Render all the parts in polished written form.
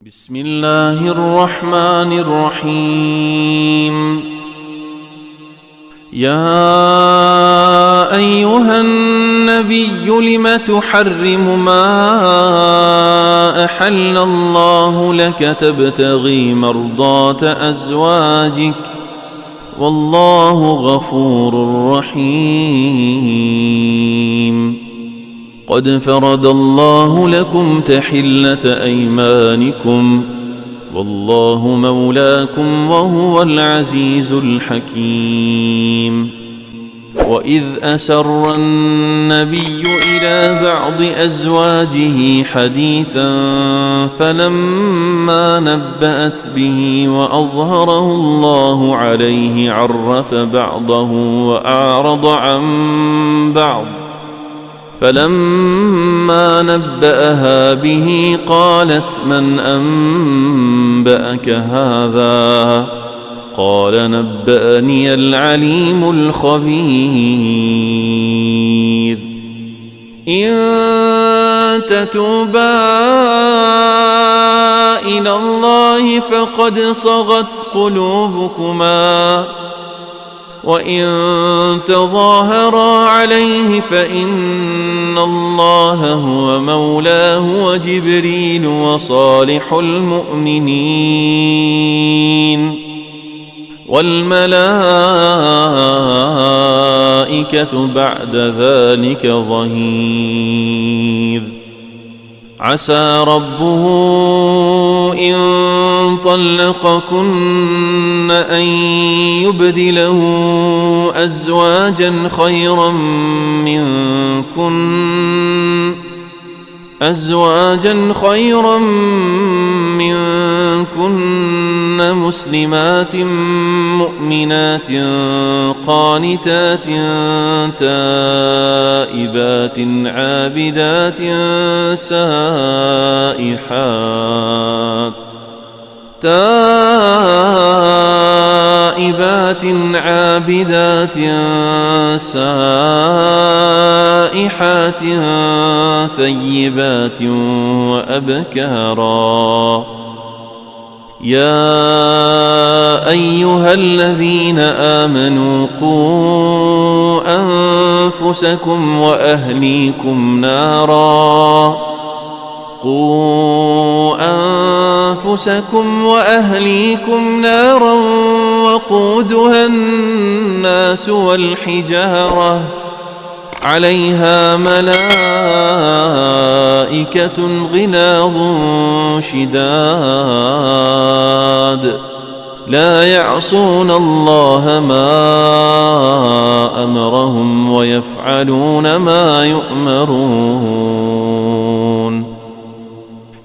بسم الله الرحمن الرحيم. يا أيها النبي لم تحرم ما أحل الله لك تبتغي مرضات أزواجك والله غفور رحيم. قد فرض الله لكم تحلة أيمانكم والله مولاكم وهو العزيز الحكيم. وإذ أسر النبي إلى بعض أزواجه حديثا فلما نبأت به وأظهره الله عليه عرف بعضه وأعرض عن بعض، فلما نبأها به قالت من أنبأك هذا؟ قال نبأني العليم الخبير. إن تتوبا إلى الله فقد صغت قلوبكما، وإن تظاهرا عليه فإن الله هو مولاه وجبريل وصالح المؤمنين والملائكة بعد ذلك ظهير. عسى ربه إن طلقكن أن يبدله أزواجا خيرا منكن مسلمات مؤمنات قانتات تائبات عابدات سائحات ثيبات وأبكارا. يا أيها الذين آمنوا قوا أنفسكم وأهليكم نارا وقودها الناس والحجارة عليها ملائكة غلاظ شداد لا يعصون الله ما أمرهم ويفعلون ما يؤمرون.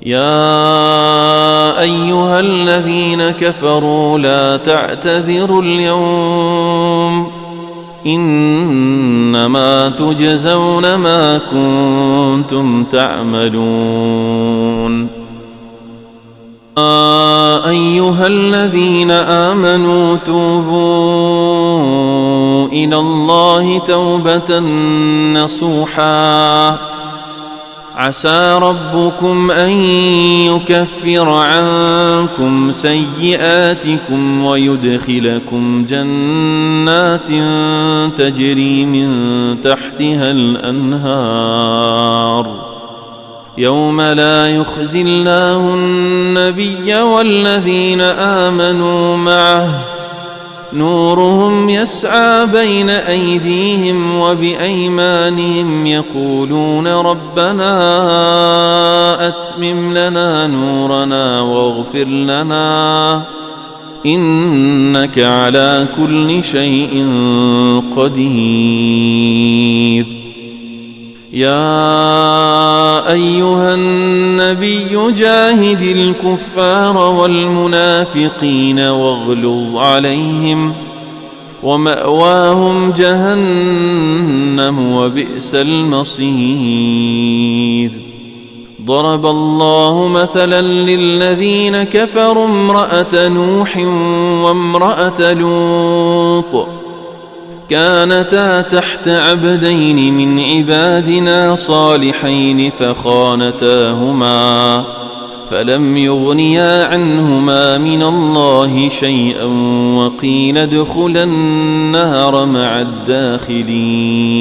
يا أيها الذين كفروا لا تعتذروا اليوم إنما تجزون ما كنتم تعملون. يا أيها الذين آمنوا توبوا إلى الله توبة نصوحا عسى ربكم أن يكفر عنكم سيئاتكم ويدخلكم جنات تجري من تحتها الأنهار يوم لا يخزي الله النبي والذين آمنوا معه نورهم يسعى بين أيديهم وبأيمانهم يقولون ربنا أتمم لنا نورنا واغفر لنا إنك على كل شيء قدير. يا أيها النبي جاهد الكفار والمنافقين واغلظ عليهم ومأواهم جهنم وبئس المصير. ضرب الله مثلا للذين كفروا امرأة نوح وامرأة لوط كانتا تحت عبدين من عبادنا صالحين فلم يغنيا عنهما من الله شيئا وقيل ادخلا النار مع الداخلين.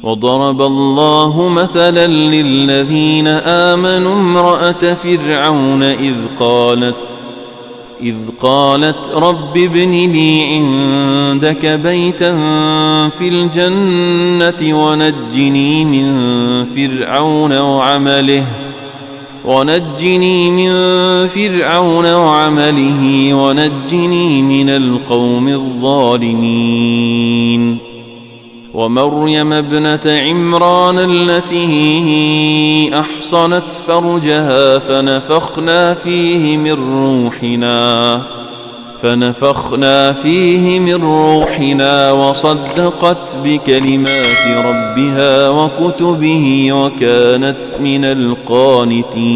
وضرب الله مثلا للذين آمنوا امرأة فرعون إذ قالت رب ابن لي عندك بيتا في الجنة ونجني من فرعون وعمله ونجني من القوم الظالمين. ومريم ابنة عمران التي أحصنت فرجها فنفخنا فيه من روحنا وصدقت بكلمات ربها وكتبه وكانت من القانتين.